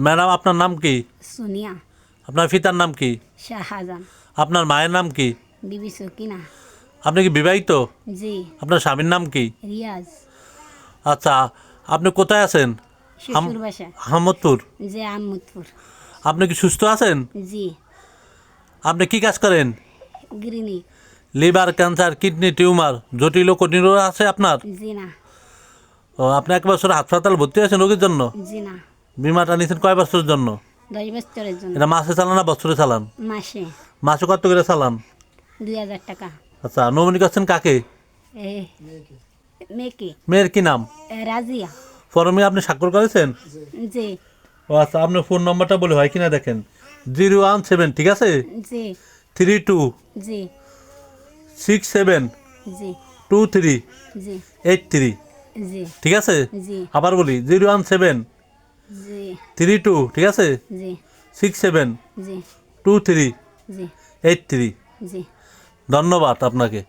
Madam আপনার নাম কি? সোনিয়া। আপনার পিতার নাম কি? শাহজাহান। আপনার মায়ের নাম কি? বিবি সকিনা। আপনি কি বিবাহিত? জি। আপনার স্বামীর নাম কি? রিয়াজ। আচ্ছা, আপনি কোথায় আছেন? শ্বশুর বাসা। আহমদপুর। জি, আহমদপুর। আপনি কি সুস্থ আছেন? জি। আপনি কি কাজ করেন? গৃহিণী। লিভার ক্যান্সার, কিডনি টিউমার, জটিল ও কঠিন রোগ আছে আপনার? জি না। ও, আপনি 1 বছর হাসপাতাল ভর্তি আছেন রোগীর জন্য? জি না। বিমাটা নিয়েছেন কয় বছরের জন্য? 10 বছরের জন্য। এটা মাসে চালান না বছরে চালান? মাসে। মাসে কত করে চালান? 2000 টাকা। আচ্ছা, নমিনি করছেন কাকে? মেয়েকে। মেয়ের কি নাম? রাজিয়া। ফর্মে আপনি স্বাক্ষর করেছেন? জি। ও আচ্ছা, আপনার ফোন নম্বরটা বলে হয় কিনা দেখেন। 017, ঠিক আছে? জি। 32 জি। 67 জি। 23 জি। 83, জি। ঠিক আছে? জি। আবার বলি 017 জি। 32, ঠিক আছে? জি। 67 জি। 23 জি। 83। জি। ধন্যবাদ আপনাকে।